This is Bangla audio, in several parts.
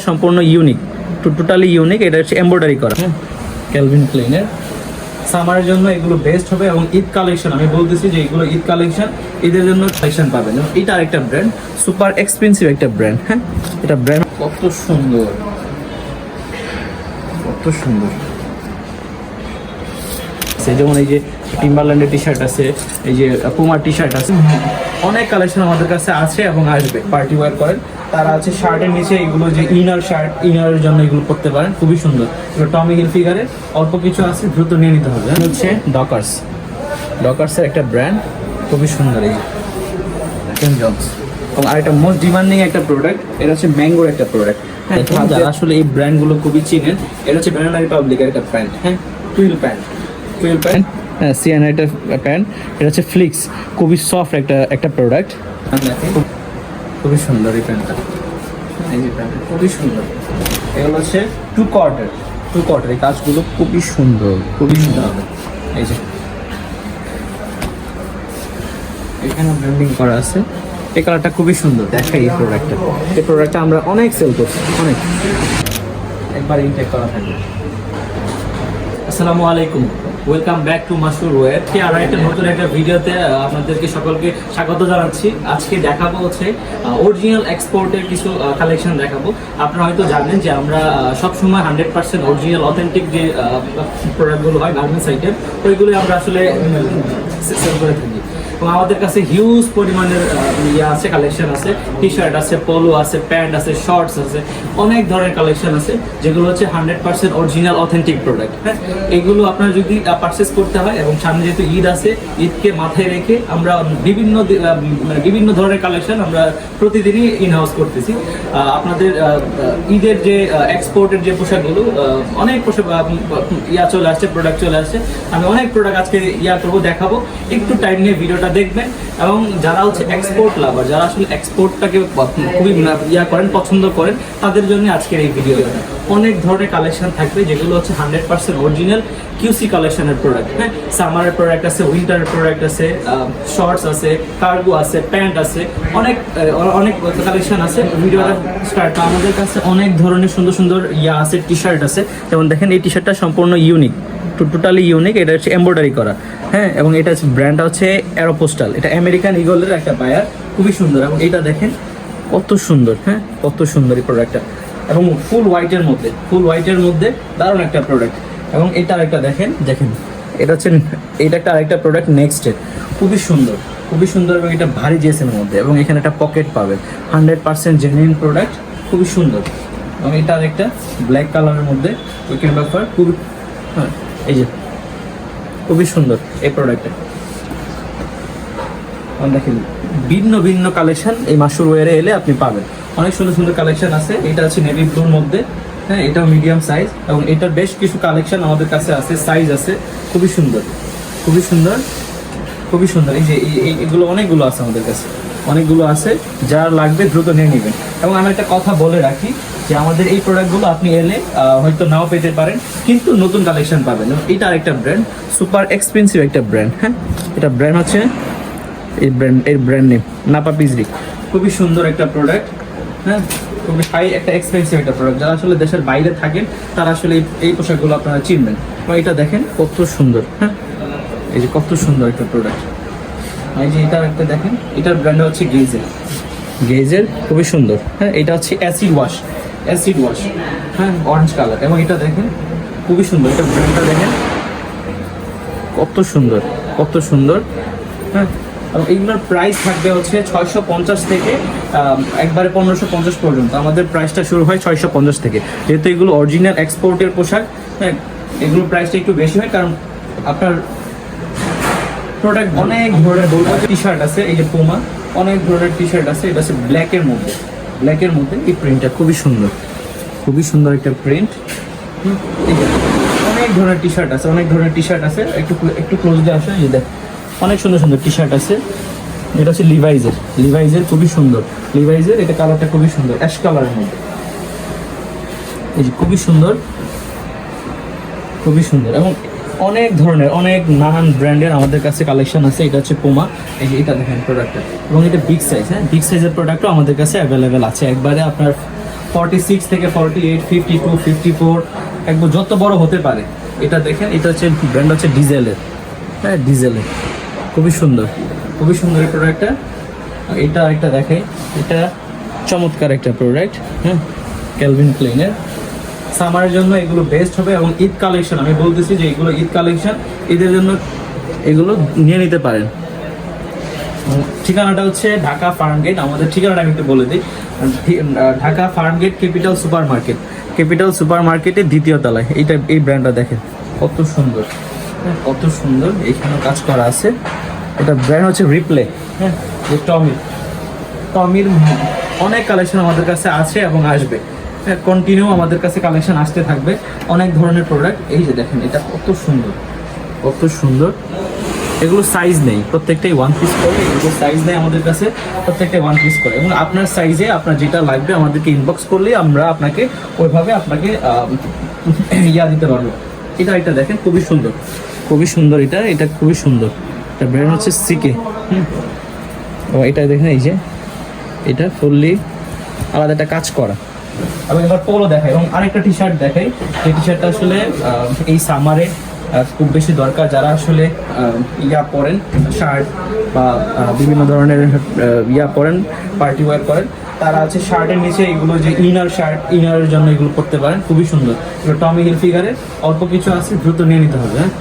সম্পূর্ণ ইউনিক, টোটালি ইউনিক। এটা হচ্ছে এমব্রয়ডারি করা, হ্যাঁ, ক্যালভিন ক্লেইনের। সামারের জন্য এগুলো বেস্ট হবে এবং ঈদ কালেকশন, আমি বলতেছি যে এগুলো ঈদ কালেকশন, ঈদের জন্য কালেকশন পাবেন। এটা আরেকটা ব্র্যান্ড, সুপার এক্সপেন্সিভ একটা ব্র্যান্ড, হ্যাঁ। এটা ব্র্যান্ড কত সুন্দর, কত সুন্দর। যেমন এই যে টিম্বারল্যান্ডের টি শার্ট আছে, এই যে পুমার টি শার্ট আছে, অনেক কালেকশন আমাদের কাছে আছে এবং আসবে। পার্টি ওয়্যার করেন তারা আছে, শার্টের নিচে এগুলো যে ইনার শার্ট, ইনারের জন্য এগুলো পরতে পারেন, খুবই সুন্দর। এগুলো টমি হিলফিগারে অল্প কিছু আছে, দ্রুত নিয়ে নিতে হবে। হচ্ছে ডকার্স, ডকার্সের একটা ব্র্যান্ড, খুবই সুন্দর। এই জন্স এবং আরেকটা মোস্ট ডিমান্ডিং একটা প্রোডাক্ট, এটা হচ্ছে ম্যাঙ্গোর একটা প্রোডাক্ট, হ্যাঁ। যারা আসলে এই ব্র্যান্ডগুলো খুবই চিনেন, এটা হচ্ছে ব্যানানা রিপাবলিকের একটা প্যান্ট, হ্যাঁ, টুইল প্যান্ট, টুইল প্যান্ট, হ্যাঁ, সিএনআই একটা প্যান্ট। এটা হচ্ছে ফ্লিক্স, খুবই সফট একটা প্রোডাক্ট, খুবই সুন্দর এই প্যান্টটা। এই যে প্যান্টটা খুবই সুন্দর। এগুলো হচ্ছে টু কোয়ার্টার, এই কাজগুলো খুবই সুন্দর, খুবই সুন্দর হবে। এই যে এখানে ব্র্যান্ডিং করা আছে, এই কালারটা খুবই সুন্দর। দেখাই এই প্রোডাক্টটা আমরা অনেক সেল করছি, অনেক। একবার ইনটেক করা থাকবে। আসসালামু আলাইকুম, ওয়েলকাম ব্যাক টু মাসুর ওয়্যার। আর একটা নতুন একটা ভিডিওতে আপনাদেরকে সকলকে স্বাগত জানাচ্ছি। আজকে দেখাবো হচ্ছে অরিজিনাল এক্সপোর্টের কিছু কালেকশন দেখাবো। আপনারা হয়তো জানেন যে আমরা সবসময় 100% অরিজিনাল অথেন্টিক যে প্রোডাক্টগুলো হয় গার্মেন্টস আইটেম, ওইগুলো আমরা আসলে সেল করে থাকি। এবং আমাদের কাছে হিউজ পরিমাণের আছে, কালেকশন আছে, টি শার্ট আছে, পোলো আছে, প্যান্ট আছে, শর্টস আছে, অনেক ধরনের কালেকশন আছে যেগুলো হচ্ছে 100% অরিজিনাল অথেন্টিক প্রোডাক্ট, হ্যাঁ। এগুলো আপনার যদি পারচেস করতে হয়, এবং সামনে যেহেতু ঈদ আছে, ঈদকে মাথায় রেখে আমরা বিভিন্ন ধরনের কালেকশন আমরা প্রতিদিনই ইন হাউস করতেছি। আপনাদের ঈদের যে এক্সপোর্টের যে পোশাকগুলো, অনেক পোশাক চলে আসছে, প্রোডাক্ট চলে আসছে। আমি অনেক প্রোডাক্ট আজকে করবো, দেখাবো। একটু টাইম নিয়ে ভিডিওটা দেখবেন। এবং যারা হচ্ছে এক্সপোর্ট লাভার, যারা আসলে এক্সপোর্টটাকে খুবই করেন, পছন্দ করেন, তাদের জন্য আজকের এই ভিডিও। অনেক ধরনের কালেকশন থাকবে যেগুলো হচ্ছে 100% অরিজিনাল কিউসি কালেকশনের প্রোডাক্ট, হ্যাঁ। সামারের প্রোডাক্ট আছে, উইন্টারের প্রোডাক্ট আছে, শর্টস আছে, কার্গো আছে, প্যান্ট আছে, অনেক কালেকশন আছে। ভিডিওটা স্টার্ট। আমাদের কাছে অনেক ধরনের সুন্দর সুন্দর আছে, টি শার্ট আছে। যেমন দেখেন এই টি শার্টটা সম্পূর্ণ ইউনিক, টোটালি ইউনিক। এটা হচ্ছে এমব্রয়ডারি করা, হ্যাঁ। এবং এটা হচ্ছে ব্র্যান্ডটা হচ্ছে অ্যারোপোস্টাল, এটা আমেরিকান ইগলের একটা বায়ার, খুবই সুন্দর। এবং এটা দেখেন কত সুন্দর, হ্যাঁ, কত সুন্দর এই প্রোডাক্টটা। এবং ফুল হোয়াইটের মধ্যে দারুণ একটা প্রোডাক্ট। এবং এটা আরেকটা দেখেন, এটা হচ্ছে একটা আরেকটা প্রোডাক্ট নেক্সটের, খুবই সুন্দর। এবং এটা ভারী জিএসের মধ্যে, এবং এখানে একটা পকেট পাবেন, 100% জেনুইন প্রোডাক্ট, খুবই সুন্দর। এবং এটা আরেকটা ব্ল্যাক কালারের মধ্যে উইকেন্ড বাফার, খুবই, হ্যাঁ, এই যে খুবই সুন্দর এই প্রোডাক্টটা। দেখেন ভিন্ন কালেকশন এই মাসুর ওয়্যারে এলে আপনি পাবেন, অনেক সুন্দর কালেকশন আছে। এটা হচ্ছে নেভি ব্লুর মধ্যে, হ্যাঁ, এটাও মিডিয়াম সাইজ। এবং এটার বেশ কিছু কালেকশন আমাদের কাছে আছে, সাইজ আছে, খুবই সুন্দর। এই যে এগুলো অনেকগুলো আছে আমাদের কাছে, অনেকগুলো আছে। যার লাগবে দ্রুত নিয়ে নেবেন। এবং আমি একটা কথা বলে রাখি যে আমাদের এই প্রোডাক্টগুলো আপনি এলে হয়তো নাও পেতে পারেন, কিন্তু নতুন কালেকশন পাবেন। এটা আরেকটা ব্র্যান্ড, সুপার এক্সপেন্সিভ একটা ব্র্যান্ড, হ্যাঁ। এটা ব্র্যান্ড হচ্ছে এর ব্র্যান্ড নেম নাপা পিজরি, খুবই সুন্দর একটা প্রোডাক্ট, হ্যাঁ। খুবই হাই একটা এক্সপেন্সিভ একটা প্রোডাক্ট। যারা আসলে দেশের বাইরে থাকেন তারা আসলে এই পোশাকগুলো আপনারা চিনবেন। এবং এটা দেখেন কত সুন্দর, হ্যাঁ, এই যে কত সুন্দর একটা প্রোডাক্ট। এই যে এটা একটা দেখেন, এটার ব্র্যান্ড হচ্ছে গেজের, খুবই সুন্দর, হ্যাঁ। এটা হচ্ছে অ্যাসিড ওয়াশ, হ্যাঁ, অরেঞ্জ কালার। এবং এটা দেখেন খুবই সুন্দর, এটা ব্র্যান্ডটা দেখেন কত সুন্দর, হ্যাঁ। এবং এইগুলোর প্রাইস থাকবে হচ্ছে 650 থেকে একবারে 1550 পর্যন্ত। আমাদের প্রাইসটা শুরু হয় 650 থেকে, যেহেতু এগুলো অরিজিনাল এক্সপোর্টের পোশাক, হ্যাঁ। এগুলোর প্রাইসটা একটু বেশি হয়, কারণ আপনার প্রোডাক্ট অনেক ধরনের টি শার্ট আছে, এই যে পুমা, অনেক ধরনের টি শার্ট আছে। এটা হচ্ছে ব্ল্যাকের মধ্যে এই প্রিন্টটা খুবই সুন্দর একটা প্রিন্ট। অনেক ধরনের টি শার্ট আছে, একটু ক্লোজলি আসে। এই যে অনেক সুন্দর টি শার্ট আছে। এটা হচ্ছে লিভাইজের খুবই সুন্দর, এটা কালারটা খুবই সুন্দর, অ্যাশ কালারের মধ্যে, এই যে খুবই সুন্দর। এবং অনেক নানান ব্র্যান্ডের আমাদের কাছে কালেকশন আছে। এটা হচ্ছে পুমা, এই যে এটা দেখেন প্রোডাক্টটা। এবং এটা বিগ সাইজ, হ্যাঁ, বিগ সাইজের প্রোডাক্টও আমাদের কাছে অ্যাভেলেবেল আছে। একবারে আপনার 46 থেকে 48, 52, 54 একদম যত বড় হতে পারে। এটা দেখেন, এটা হচ্ছে ব্র্যান্ড হচ্ছে ডিজেলের, হ্যাঁ ডিজেলের, খুবই সুন্দর, খুবই সুন্দর এই প্রোডাক্টটা। এটা দেখাই, এটা চমৎকার একটা প্রোডাক্ট, হ্যাঁ ক্যালভিন ক্লেইনের। সামারের জন্য এগুলো বেস্ট হবে এবং ঈদ কালেকশন, আমি বলতেছি যে এগুলো ঈদ কালেকশন, ঈদের জন্য এগুলো নিয়ে নিতে পারেন। ঠিকানাটা হচ্ছে ঢাকা ফার্মগেট। আমাদের ঠিকানাটা আমি একটু বলে দিই, Dhaka Farmgate capital super market, capital super মার্কেটের দ্বিতীয় তলায়। এই ব্র্যান্ডটা দেখেন কত সুন্দর, হ্যাঁ কত সুন্দর, এইখানে কাজ করা আছে। এটা ব্র্যান্ড হচ্ছে রিপ্লে, হ্যাঁ টমির অনেক কালেকশন আমাদের কাছে আছে এবং আসবে, হ্যাঁ কন্টিনিউ আমাদের কাছে কালেকশন আসতে থাকবে, অনেক ধরনের প্রোডাক্ট। এই যে দেখেন এটা কত সুন্দর, কত সুন্দর। এগুলো সাইজ নেই, প্রত্যেকটাই ওয়ান পিস করে, এগুলো সাইজ নেই আমাদের কাছে, প্রত্যেকটাই ওয়ান পিস করে। এবং আপনার সাইজে আপনার যেটা লাগবে আমাদেরকে ইনবক্স করলেই আমরা আপনাকে ওইভাবে আপনাকে দিতে পারবো। এটা দেখেন খুবই সুন্দর, খুবই সুন্দর, এটা খুবই সুন্দর। এটা ব্র্যান্ড হচ্ছে সিকে, ও এটা দেখেন, এই যে এটা ফুললি আলাদা একটা কাজ করা। এবং এবার পোলো দেখাই এবং আরেকটা টি শার্ট দেখাই। এই টি শার্টটা আসলে এই সামারে খুব বেশি দরকার, যারা আসলে পরেন শার্ট বা বিভিন্ন ধরনের পরেন, পার্টি ওয়্যার করেন, তারা আছে শার্টের নিচে এগুলো যে ইনার শার্ট, ইনারের জন্য এগুলো পরতে পারেন, খুবই সুন্দর। এবার টমি হিলফিগারের অল্প কিছু আছে, দ্রুত নিয়ে নিতে হবে। হ্যাঁ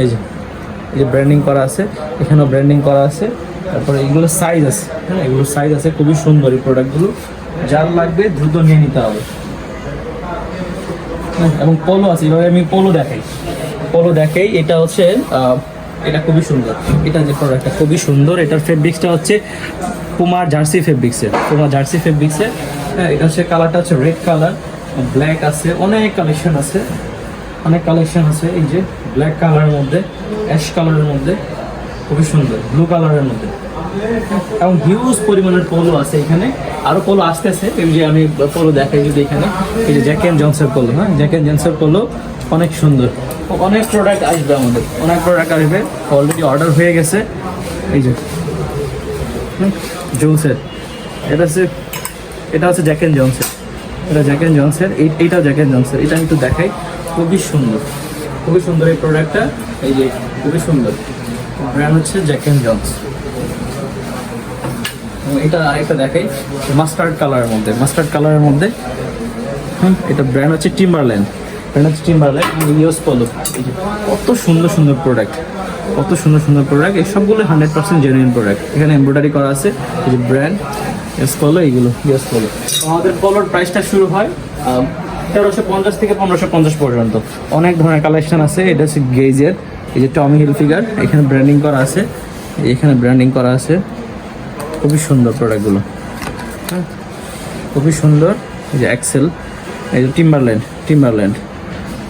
এই যে ব্র্যান্ডিং করা আছে, এখানেও ব্র্যান্ডিং করা আছে। তারপরে এগুলো সাইজ আছে, হ্যাঁ এগুলো সাইজ আছে, খুবই সুন্দর এই প্রোডাক্টগুলো, যার লাগবে দ্রুত নিয়ে নিতে হবে। এবং পোলো আছে, এভাবে আমি পোলো দেখাই। এটা হচ্ছে এটা খুবই সুন্দর, এটা যে প্রোডাক্টটা খুবই সুন্দর। এটার ফেব্রিক্সটা হচ্ছে পুমার জার্সি ফেব্রিক্সের, হ্যাঁ এটা হচ্ছে কালারটা হচ্ছে রেড কালার, ব্ল্যাক আছে, অনেক কালেকশন আছে। এই যে ব্ল্যাক কালারের মধ্যে, অ্যাশ কালারের মধ্যে, খুবই সুন্দর, ব্লু কালারের মধ্যে, এবং হিউজ পরিমাণের পোলো আছে এখানে, আরো পোলো আসতেছে। এই যে আমি পোলো দেখাই যদি এখানে, এই যে জ্যাক এন্ড জনসের পোলো, হ্যাঁ জ্যাক এন্ড জনসের পোলো অনেক সুন্দর, অনেক প্রোডাক্ট আসবে আমাদের, অনেক প্রোডাক্ট আসবে, অলরেডি অর্ডার হয়ে গেছে। এই যে জোন্সের, এটা হচ্ছে জ্যাক এন্ড জনসের, এইটাও জ্যাক এন্ড জনসের। এটা আমি একটু দেখাই, খুবই সুন্দর এই প্রোডাক্টটা। এই যে খুবই সুন্দর, ব্র্যান্ড হচ্ছে জ্যাক এন্ড জনস। এটা আরেকটা দেখাই, মাস্টার্ড কালারের মধ্যে, এটা ব্র্যান্ড হচ্ছে টিম্বারল্যান্ড, ইউএস পোলো। কত সুন্দর প্রোডাক্ট, এই সবগুলো 100% জেনুইন প্রোডাক্ট। এখানে এমব্রয়ডারি করা আছে, এই যে ব্র্যান্ড ইউএস পোলো, এইগুলো ইউএস পোলো। আমাদের পোলোর প্রাইসটা শুরু হয় 1350 থেকে 1550 পর্যন্ত। অনেক ধরনের কালেকশন আছে। এটা হচ্ছে গেজের, এই যে টমি হিলফিগার, এখানে ব্র্যান্ডিং করা আছে, খুবই সুন্দর প্রোডাক্টগুলো, হ্যাঁ খুবই সুন্দর। এই যে এক্সেল, এই যে টিম্বারল্যান্ড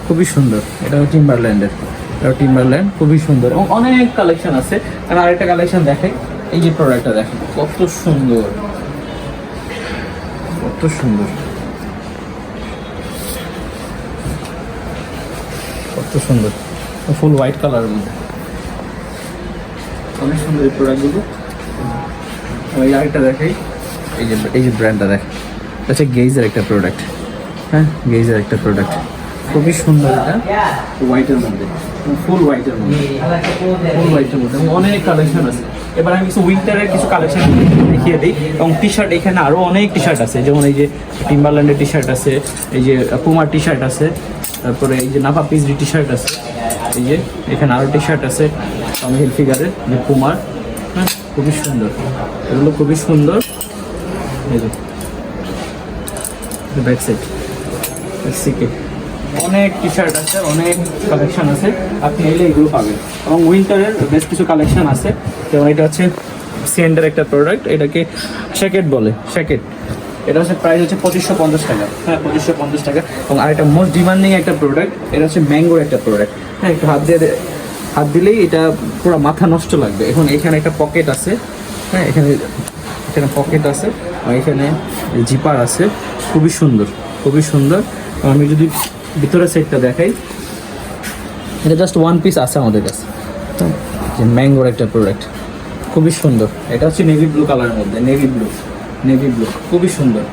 খুবই সুন্দর, এটা টিম্বারল্যান্ড, খুবই সুন্দর। এবং অনেক কালেকশন আছে। আর আরেকটা কালেকশন দেখাই, এই যে প্রোডাক্টটা দেখেন কত সুন্দর, ফুল হোয়াইট কালারের মধ্যে, অনেক সুন্দর এই প্রোডাক্টগুলো। ওই আরেকটা দেখাই, এই যে ব্র্যান্ডটা দেখ, আচ্ছা গেজের একটা প্রোডাক্ট, হ্যাঁ গেজের একটা প্রোডাক্ট, খুবই সুন্দর। এটা হোয়াইটের মধ্যে, ফুল হোয়াইটের মধ্যে অনেক কালেকশন আছে। এবার আমি কিছু উইন্টারের কিছু কালেকশন দেখিয়ে দিই। এবং টি শার্ট, এখানে আরও অনেক টি শার্ট আছে, যেমন এই যে টিম্বারল্যান্ডের টি শার্ট আছে, এই যে পুমার টি শার্ট আছে, তারপরে এই যে নাফা পিসডি টি শার্ট আছে, এই যে এখানে আরও টি শার্ট আছে টমি হিলফিগারের, যে পুমার, হ্যাঁ খুবই সুন্দর, এগুলো খুবই সুন্দর। এই যে ব্যাক সাইড সিকে, অনেক টি শার্ট আছে, অনেক কালেকশন আছে, আপনি এলে এগুলো পাবেন। এবং উইন্টারের বেশ কিছু কালেকশন আছে, যেমন এটা হচ্ছে সিএন্ডের একটা প্রোডাক্ট, এটাকে শ্যাকেট বলে, এটা হচ্ছে প্রাইস হচ্ছে 2550 টাকা, হ্যাঁ 2550 টাকা। এবং আরেকটা মোস্ট ডিমান্ডিং একটা প্রোডাক্ট, এটা হচ্ছে ম্যাঙ্গোর একটা প্রোডাক্ট, হ্যাঁ একটু হাত দিলেই এটা পুরো মাথা নষ্ট লাগবে। এখন এখানে একটা পকেট আছে, হ্যাঁ এখানে পকেট আছে, আর এখানে জিপার আছে, খুবই সুন্দর। আমি যদি ভিতরের সাইডটা দেখাই, এটা জাস্ট ওয়ান পিস আছে আমাদের কাছে, যে ম্যাঙ্গোর একটা প্রোডাক্ট, খুবই সুন্দর। এটা হচ্ছে নেভি ব্লু কালারের মধ্যে, নেভি ব্লু খুবই সুন্দর।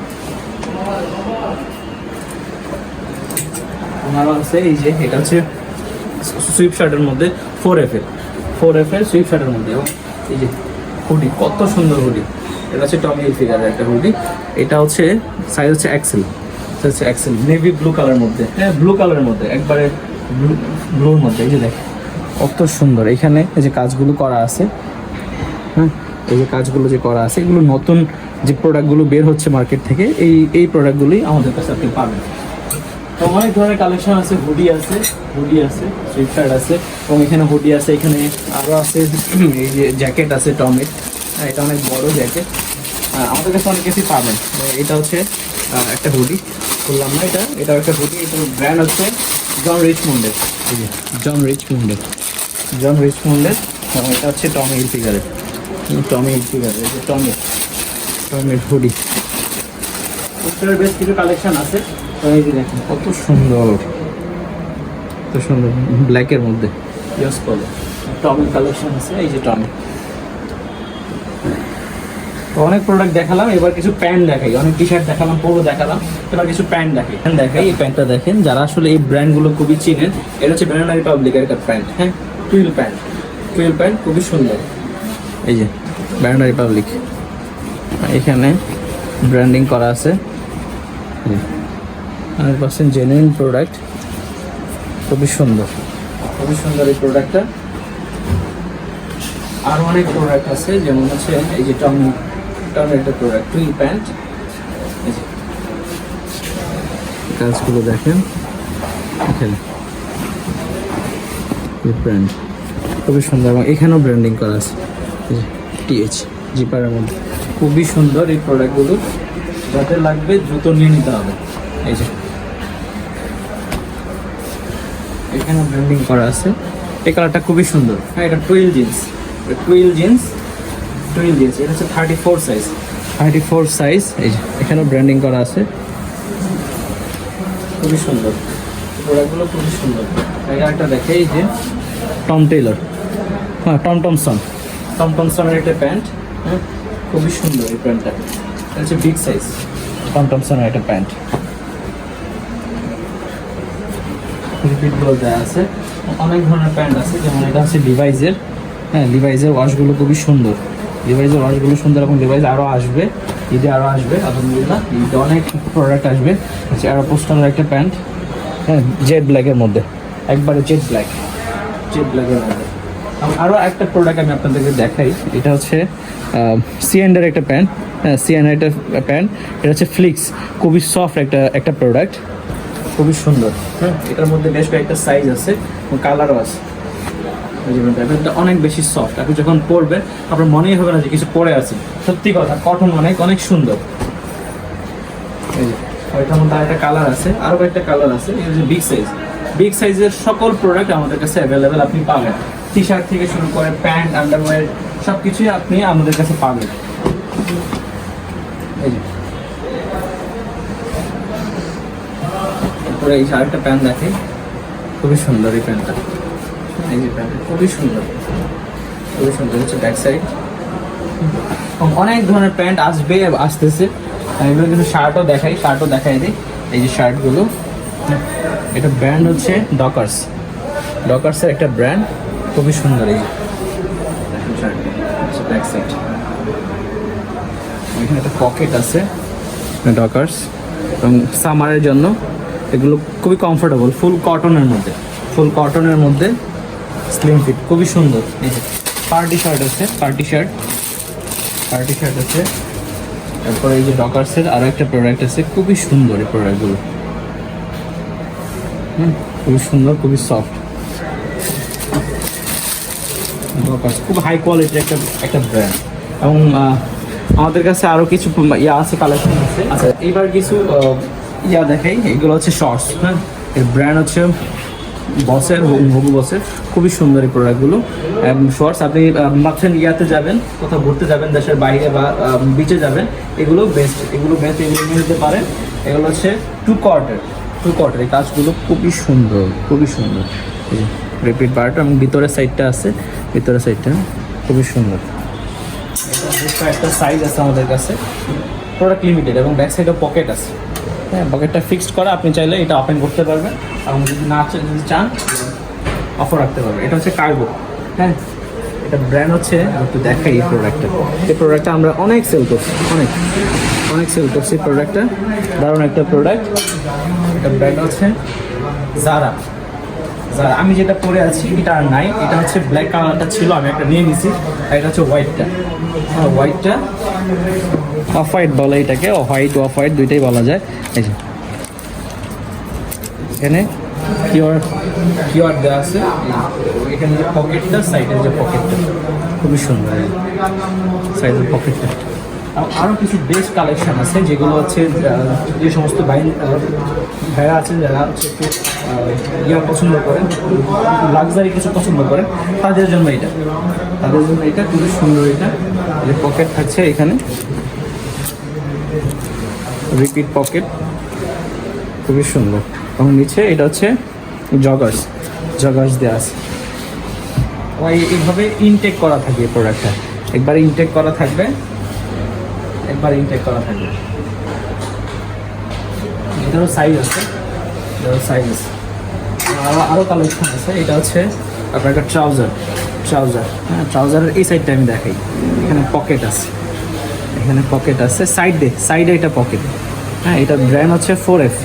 আরও আছে এই যে এটা হচ্ছে সুইপ শার্টের মধ্যে 4F এর সুইপ শার্টের মধ্যে। এবং এই যে হুডি, কত সুন্দর হুডি। এটা হচ্ছে টমি হিলফিগারের একটা হুডি। এটা হচ্ছে সাইজ হচ্ছে এক্সেল, নেভি ব্লু কালারের মধ্যে, হ্যাঁ ব্লু কালারের মধ্যে, একবারে ব্লুর মধ্যে। এই যে দেখ কত সুন্দর, এখানে এই যে কাজগুলো করা আছে, হ্যাঁ এই যে কাজগুলো যে করা আছে, এগুলো নতুন যে প্রোডাক্টগুলো বের হচ্ছে মার্কেট থেকে, এই প্রোডাক্টগুলোই আমাদের কাছে আপনি পাবেন। তো অনেক ধরনের কালেকশন আছে, হুডি আছে, সুইট শার্ট আছে, এবং এখানে হুডি আছে, এখানে আরও আছে এই যে জ্যাকেট আছে টমের, হ্যাঁ এটা অনেক বড় জ্যাকেট, আমাদের কাছে অনেক কিছুই পাবেন। এটা হচ্ছে একটা হুডি, বললাম না এটাও একটা হুডি। এটার ব্র্যান্ড হচ্ছে জন রিচমন্ডের, এই যে জন রিচমন্ডের। এটা হচ্ছে টমি হিলফিগারের, এই যে টমের হুডি। উত্তরের বেশ কিছু কালেকশন আছে। তো এই যে দেখেন কত সুন্দর, ব্ল্যাকের মধ্যে ইউজ করো টমের কালেকশন আছে। এই যে টমি, তো অনেক প্রোডাক্ট দেখালাম, এবার কিছু প্যান্ট দেখাই। অনেক টি শার্ট দেখালাম, পোলো দেখালাম, এবার কিছু প্যান্ট দেখাই। এই প্যান্টটা দেখেন, যারা আসলে এই ব্র্যান্ডগুলো খুবই চিনেন, এটা হচ্ছে ব্যানানা রিপাবলিকের একটা প্যান্ট, হ্যাঁ টুইল প্যান্ট খুবই সুন্দর। এই যে ব্যানানা রিপাবলিক, এখানে ব্র্যান্ডিং করা আছে, 100% জেনুইন প্রোডাক্ট, খুবই সুন্দর এই প্রোডাক্টটা। আরও অনেক প্রোডাক্ট আছে, যেমন হচ্ছে এই যে টমের একটা প্রোডাক্ট, টুইল প্যান্ট। কাজগুলো দেখেন, এখানে ব্র্যান্ড খুবই সুন্দর, এবং এখানেও ব্র্যান্ডিং করা আছে, TH জিপারের মধ্যে। খুবই সুন্দর এই প্রোডাক্টগুলো, যাতে লাগবে দ্রুত নিয়ে নিতে হবে। এই যে এখানে ব্র্যান্ডিং করা আছে, এই কালারটা খুবই সুন্দর। হ্যাঁ এটা টুইল জিন্স, এটা হচ্ছে 34 সাইজ। এই যে এখানেও ব্র্যান্ডিং করা আছে, খুবই সুন্দর প্রোডাক্টগুলো, খুবই সুন্দর। এটা একটা দেখে, এই যে টম টেইলর, হ্যাঁ টম টমসনের একটা প্যান্ট, হ্যাঁ খুবই সুন্দর এই প্যান্টটা। এটা হচ্ছে বিগ সাইজ টম টমসনের একটা প্যান্ট, রিপিটগুলো দেওয়া আছে। অনেক ধরনের প্যান্ট আছে, যেমন এটা হচ্ছে লিভাইজের, হ্যাঁ লিভাইজের ওয়াশগুলো খুবই সুন্দর, এবং লিভাইজ আরও আসবে, ঈদে আরও আসবে আলহামদুলিল্লাহ, ঈদে অনেক প্রোডাক্ট আসবে। হচ্ছে অ্যারোপোস্টারের একটা প্যান্ট, হ্যাঁ জেড ব্ল্যাকের মধ্যে, একবারে জেড ব্ল্যাকের মধ্যে। আরও একটা প্রোডাক্ট আমি আপনাদেরকে দেখাই, এটা হচ্ছে সিএন্ডের একটা প্যান্ট, হ্যাঁ সিএন্ডের একটা প্যান্ট, এটা হচ্ছে ফ্লিক্স, খুবই সফট একটা প্রোডাক্ট, খুবই সুন্দর। হ্যাঁ এটার মধ্যে বেশ কয়েকটা সাইজ আছে, কালারও আছে। এটা অনেক বেশি সফট, আপনি যখন পরবেন আপনার মনেই হবে না যে কিছু পরে আছে, সত্যি কথা, কটন অনেক সুন্দর। এই যে এটার মধ্যে আরেকটা কালার আছে, আরও কয়েকটা কালার আছে। এই যে বিগ সাইজের সকল প্রোডাক্ট আমাদের কাছে অ্যাভেলেবেল আপনি পাবেন, টি শার্ট থেকে শুরু করে প্যান্ট, আন্ডারওয়্যার, সব কিছুই আপনি আমাদের কাছে পাবেন। এই যে তারপরে এই আরেকটা প্যান্ট দেখে, খুবই সুন্দর এই প্যান্টটা, এই যে প্যান্ট খুবই সুন্দর হচ্ছে ব্যাক সাইড। অনেক ধরনের প্যান্ট আসতেছে, এগুলো কিছু শার্টও দেখাই দিই। এই যে শার্টগুলো, এটা ব্র্যান্ড হচ্ছে ডকার্সের একটা ব্র্যান্ড, খুবই সুন্দর। এই শার্ট ব্যাক সাইড, এখানে একটা পকেট আছে ডকার্স, এবং সামারের জন্য এগুলো খুবই কমফোর্টেবল, ফুল কটনের মধ্যে স্লিম ফিট, খুবই সুন্দর। এই যে পার্টি শার্ট আছে, তারপরে এই যে ডকার্সের আরও একটা প্রোডাক্ট আছে, খুবই সুন্দর এই প্রোডাক্টগুলো, খুবই সুন্দর, খুবই সফট। ডকার্স খুব হাই কোয়ালিটির একটা ব্র্যান্ড, এবং আমাদের কাছে আরও কিছু আছে, কালেকশন আছে। আচ্ছা এইবার কিছু দেখাই, এগুলো হচ্ছে শর্টস, হ্যাঁ এর ব্র্যান্ড হচ্ছে হবু বসের, খুবই সুন্দর এই প্রোডাক্টগুলো। শর্টস আপনি ভাবছেন যাবেন, কোথাও ঘুরতে যাবেন, দেশের বাইরে বা বিচে যাবেন, এগুলো বেস্ট, এগুলো নিয়ে নিতে পারেন। এগুলো হচ্ছে টু কোয়ার্টার, এই কাজগুলো খুবই সুন্দর। এই যে রিপিট বারটা, এবং ভিতরের সাইডটা খুবই সুন্দর। এটা একটা সাইজ আছে আমাদের কাছে, প্রোডাক্ট লিমিটেড, এবং ব্যাক সাইডে পকেট আছে, হ্যাঁ, পকেটটা ফিক্সড করা, আপনি চাইলে এটা ওপেন করতে পারবেন এবং যদি না যদি চান অফার রাখতে পারবেন। এটা হচ্ছে কার্গো। হ্যাঁ, এটা ব্র্যান্ড হচ্ছে, একটু দেখাই এই প্রোডাক্টটা। এই প্রোডাক্টটা আমরা অনেক সেল করছি, অনেক সেল করছি প্রোডাক্টটা। দারুণ একটা প্রোডাক্ট। এটা ব্র্যান্ড হচ্ছে জারা। আমি যেটা পরে আছি এটা আর নাই, এটা হচ্ছে ব্ল্যাক কালারটা ছিল, আমি একটা নিয়ে নিছি। আর এটা হচ্ছে হোয়াইটটা। হোয়াইটটা অফ হোয়াইট বলে এটাকে, হোয়াইট অফ হোয়াইট দুইটাই বলা যায়। এই যে এখানে কিওয়ার দেওয়া আছে, এখানে যে পকেটটা, সাইডের যে পকেটটা খুবই সুন্দর, সাইডের পকেটটা। আরও কিছু বেস্ট কালেকশন আছে যেগুলো হচ্ছে যে সমস্ত ভাইরা আছেন যারা হচ্ছে একটু ইয়া পছন্দ করেন, লাক্সারি কিছু পছন্দ করেন, তাদের জন্য এটা খুবই সুন্দর। এটা যে পকেট থাকছে এখানে, রিপিট পকেট, খুবই সুন্দর। এবং নিচে এটা হচ্ছে জগার্স দেওয়া আছে। এইভাবে ইনটেক করা থাকে এই প্রোডাক্টটা, একবার ইনটেক করা থাকবে। এটারও সাইজ আছে, আরও কালেকশন আছে। এটা হচ্ছে আপনার একটা ট্রাউজার। হ্যাঁ, ট্রাউজারের এই সাইডটা আমি দেখাই। এখানে পকেট আছে, সাইডে এটা পকেট। হ্যাঁ, এটা ব্র্যান্ড হচ্ছে 4F।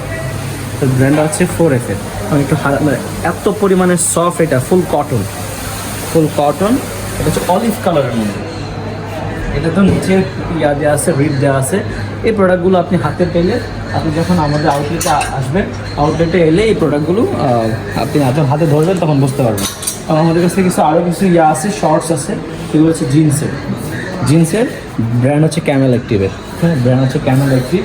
ব্র্যান্ড হচ্ছে 4F এর। একটু মানে এত পরিমাণে সফট, এটা ফুল কটন। এটা হচ্ছে অলিভ কালারের মধ্যে। এটা তো নিচে ইয়া দেওয়া আছে, রিপ দেওয়া আছে। এই প্রোডাক্টগুলো আপনি হাতে পেলে, আপনি যখন আমাদের আউটলেটে আসবেন, আউটলেটে এলে এই প্রোডাক্টগুলো আপনি যখন হাতে ধরবেন তখন বুঝতে পারবেন। এবং আমাদের কাছে আরও কিছু ইয়া আছে, শর্টস আছে, সেগুলো হচ্ছে জিন্সের ব্র্যান্ড হচ্ছে ক্যামেল অ্যাক্টিভের। হ্যাঁ, ব্র্যান্ড হচ্ছে ক্যামেল অ্যাক্টিভ।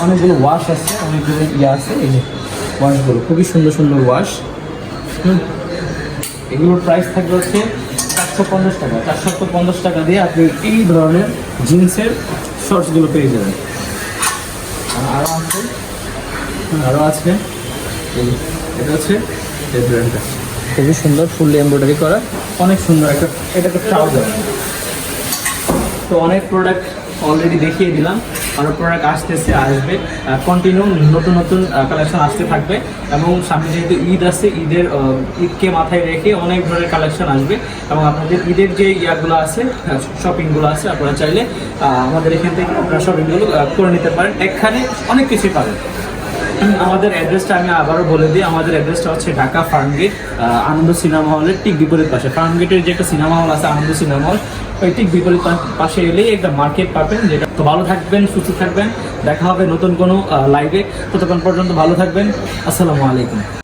অনেকগুলো ওয়াশ আছে, অনেকগুলো ইয়া আছে। এই যে ওয়াশগুলো খুবই সুন্দর ওয়াশ। এগুলোর প্রাইস থাকবে হচ্ছে 450 টাকা। 450 টাকা দিয়ে আপনি এই ধরনের জিন্সের শর্টসগুলো পেয়ে যাবেন। আরও আছে এটা হচ্ছে এই ব্র্যান্ডটা, খুবই সুন্দর, ফুললি এমব্রয়ডারি করা, অনেক সুন্দর এটা একটা ট্রাউজার। তো অনেক প্রোডাক্ট অলরেডি দেখিয়ে দিলাম, আরও প্রোডাক্ট আসবে, কন্টিনিউ নতুন কালেকশন আসতে থাকবে। এবং সামনে যেহেতু ঈদ আছে, ঈদকে মাথায় রেখে অনেক ধরনের কালেকশন আসবে। এবং আপনাদের ঈদের যে ইয়াগুলো আছে, শপিংগুলো আছে, আপনারা চাইলে আমাদের এখান থেকে আপনারা শপিংগুলো করে নিতে পারেন। এখানে অনেক কিছুই পাবেন। আমাদের অ্যাড্রেসটা আমি আবারও বলে দিই। আমাদের অ্যাড্রেসটা হচ্ছে ঢাকা ফার্মগেট, আনন্দ সিনেমা হলের ঠিক বিপরীত পাশে। ফার্মগেটের যে একটা সিনেমা হল আছে, আনন্দ সিনেমা হল, ওই ঠিক বিপরীত পাশে এলেই একটা মার্কেট পাবেন। যেটা তো ভালো থাকবেন, সুস্থ থাকবেন, দেখা হবে নতুন কোনো লাইভে। ততক্ষণ পর্যন্ত ভালো থাকবেন। আসসালামু আলাইকুম।